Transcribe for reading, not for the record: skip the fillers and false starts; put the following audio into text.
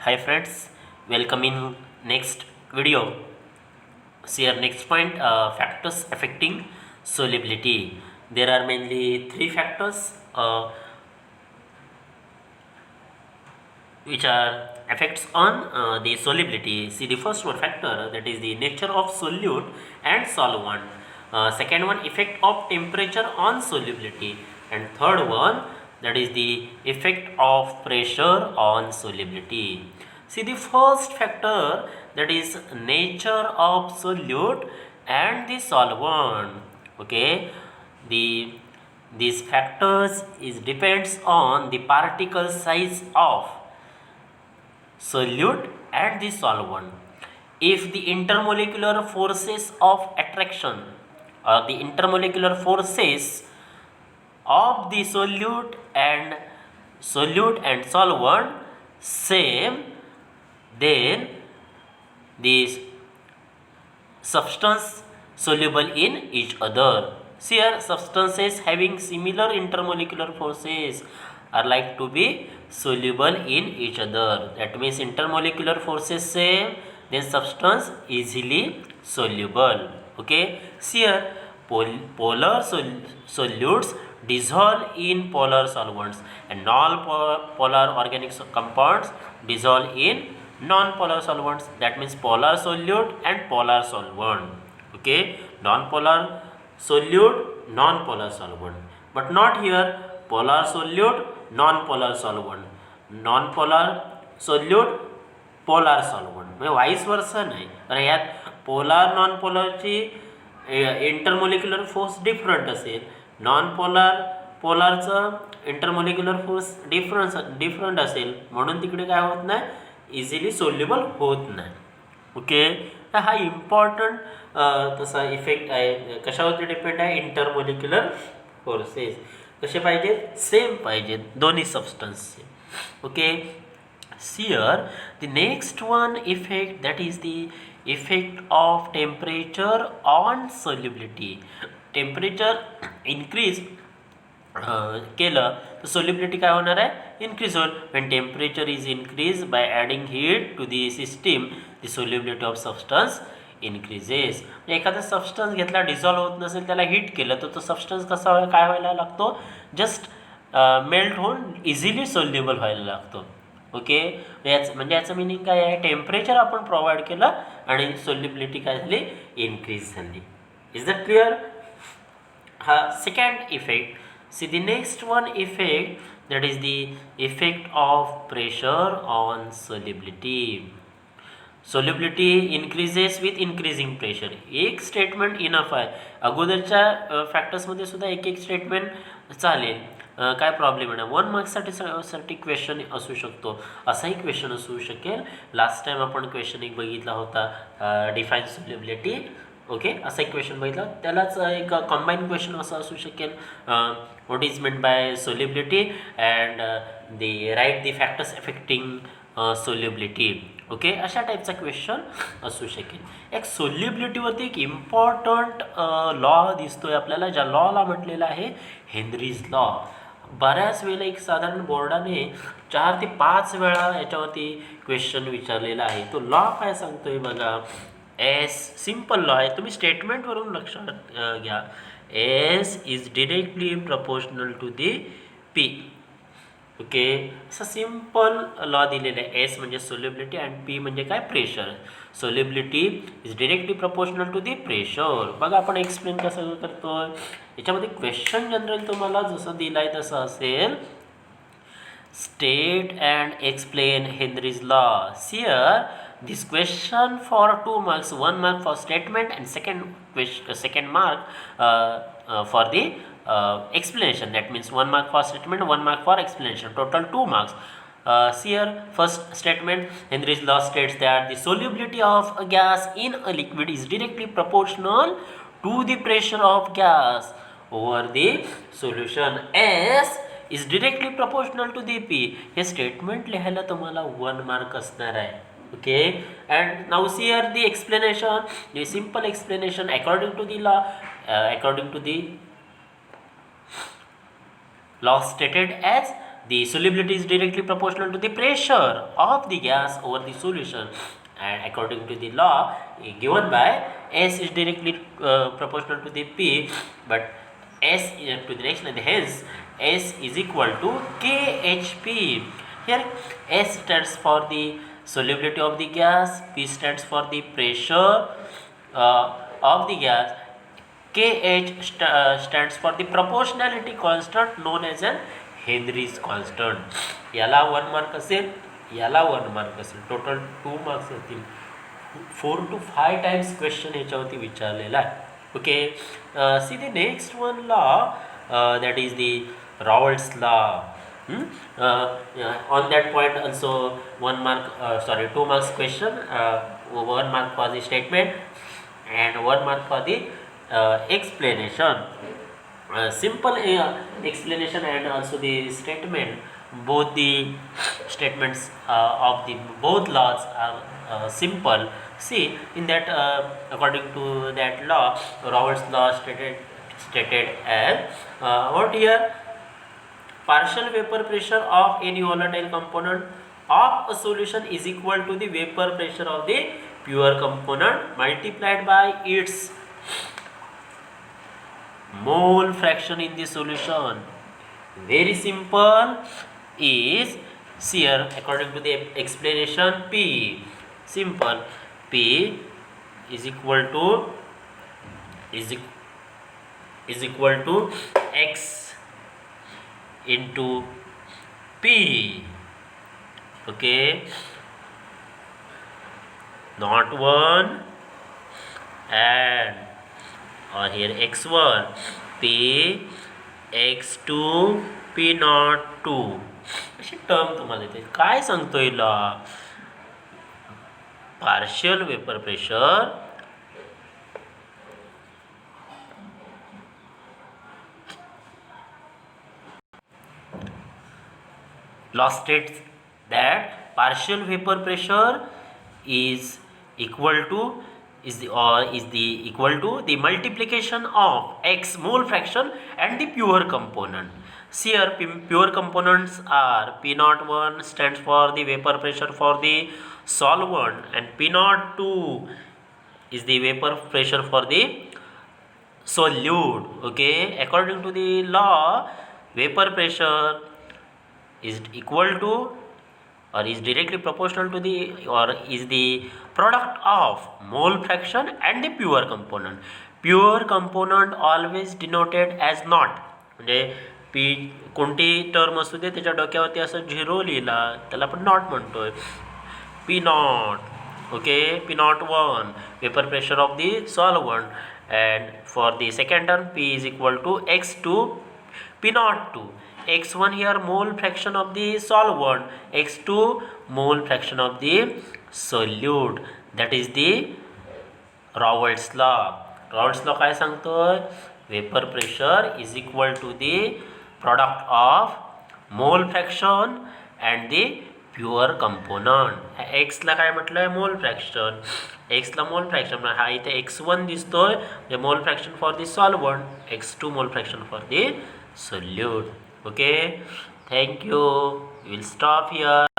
Hi friends, welcome in next video. See our next point, factors affecting solubility. There are mainly three factors which are effects on the solubility. See the first one factor, that is the nature of solute and solvent. Second one, effect of temperature on solubility, and third one, that is the effect of pressure on solubility. See the first factor, that is nature of solute and the solvent. Okay, the these factors is depends on the particle size of solute and the solvent. If the intermolecular forces of attraction or the intermolecular forces of the solute and solvent same, then the substance soluble in each other. See here, substances having similar intermolecular forces are like to be soluble in each other. That means intermolecular forces same, then substance easily soluble. Okay. See here, polar solutes dissolve in polar solvents, and non-polar organic compounds dissolve in non-polar solvents. That means polar solute and polar solvent. Okay, non-polar solute, non-polar solvent, but not here polar solute, non-polar solvent, non-polar solute, polar solvent म्हणजे vice वर्सा नाही. कारण यात polar non पोलारची इंटरमोलिक्युलर force different असेल, non पोलारचं इंटरमोलिक्युलर force different असेल, म्हणून तिकडे काय होत नाही, इझिली सोल्युबल होत नाही. ओके, तर हा इम्पॉर्टंट तसा इफेक्ट आहे. कशावरती डिपेंड आहे, इंटरमोलिक्युलर फोर्सेस कसे पाहिजेत, सेम पाहिजेत दोन्ही सबस्टन्सचे. Okay, here the next one effect, that is the effect of temperature on solubility. Temperature increase केलं तर solubility काय होणार आहे, increase होईल. when temperature is increased by adding heat to the system, the solubility of substance increases. एखादा substance घेतला, dissolve होत नसेल, त्याला हीट केलं तर तो सबस्टन्स कसा काय व्हायला लागतो, जस्ट मेल्ट होऊन इझिली सोल्युबल व्हायला लागतो. ओके, म्हणजे याचं मिनिंग काय आहे, टेम्परेचर आपण प्रोव्हाइड केलं आणि सोल्युबिलिटी काय झाली, इन्क्रीज झाली. Is that clear. हा second effect. See the next one effect, that is the effect of pressure on solubility. Solubility increases with increasing pressure. एक स्टेटमेंट इनफ आहे. अगोदरच्या फॅक्टर्समध्ये सुद्धा एक एक स्टेटमेंट चालेल, काय प्रॉब्लेम आहे ना. 1 मार्क्ससाठी क्वेश्चन असू शकतो, असाही क्वेश्चन असू शकेल. लास्ट टाइम आपण क्वेश्चन एक बघितला होता, डिफाईन सोल्युबिलिटी. ओके, असा एक क्वेश्चन बघितला, त्यालाच एक कंबाईन क्वेश्चन असं असू शकेल, what is meant by solubility and write the factors affecting solubility. Okay, अशा टाईपचा क्वेश्चन असू शकेल. एक सोल्युबिलिटीवरती एक इम्पॉर्टंट लॉ दिसतोय आपल्याला, ज्या लॉला म्हटलेलं आहे हेनरीज लॉ. बऱ्याच वेळेला एक साधारण बोर्डाने 4 ते 5 वेळा याच्यावरती क्वेश्चन विचारलेला आहे. तो लॉ काय सांगतोय बघा. एस सिम्पल लॉ आहे, तुम्ही स्टेटमेंटवरून लक्षात घ्या. S is directly proportional to the P. Okay, असं सिम्पल लॉ दिलेला आहे. एस म्हणजे सोल्युबिलिटी अँड पी म्हणजे काय, pressure. Solubility is directly proportional to the pressure. बघा आपण एक्सप्लेन कसं करतो. याच्यामध्ये क्वेश्चन जनरल तुम्हाला जसं दिलं आहे तसं असेल, state and explain Henry's law. Here this question for 2 marks, 1 mark for statement and second mark for the explanation. That means 1 mark for statement, 1 mark for explanation, total 2 marks. See here, first statement, Henry's law states that the solubility of a gas in a liquid is directly proportional to the pressure of gas over the solution. S is directly proportional to the P. हे statement लिहायला तुम्हाला 1 mark असणार आहे. Okay, and now see here the explanation, the simple explanation according to the law, according to the law stated as the solubility is directly proportional to the pressure of the gas over the solution, and according to the law given by S is directly proportional to the P, but S to the next line, hence S is equal to KHP. Here S stands for the solubility of the gas, P stands for the pressure of the gas, KH stands for the proportionality constant known as an Henry's constant. याला 1 mark असेल, याला 1 mark असेल, total 2 marks येतील. 4 to 5 times question याच्यावरती विचारलेला आहे. Okay, see the next one law, that is the Raoult's law. On that point also 1 mark, 2 marks question, 1 mark for the statement and 1 mark for the explanation. Simple explanation and also the statement, both the statements of the both laws are simple. See, in that according to that law, Raoult's law stated as what here, partial vapor pressure of any volatile component of a solution is equal to the vapor pressure of the pure component multiplied by its mole fraction in the solution. Very simple. Is here according to the explanation, P, simple, P is equal to X into P. Okay, not 1 and or here x1 P x2 P naught 2 अशी term तुम्हाला येते. काय सांगतो हिला, partial vapour pressure law states that partial vapor pressure is equal to equal to the multiplication of x mole fraction and the pure component. See here, pure components are P naught 1 stands for the vapor pressure for the solvent and P naught 2 is the vapor pressure for the solute. Okay, according to the law, vapor pressure is equal to or is directly proportional to the or is the product of mole fraction and the pure component. Pure component always denoted as not, म्हणजे P कोणती term असू दे त्याच्या डोक्यावरती असं zero लिहिला त्याला आपण not म्हणतोय. P not, okay, P not 1 vapour pressure of the solvent and for the second term P is equal to x2 P naught 2. x1 here mole fraction of the solvent, x2 mole fraction of the solute. That is the Raoult's law. Raoult's law काय सांगतोय, vapor pressure is equal to the product of mole fraction and the pure component. x ला काय म्हटलंय, मोल fraction, x ला मोल fraction, हा इथे x1 दिसतोय म्हणजे मोल fraction for the solvent, x2 mole fraction for the solute. Okay, thank you. We will stop here.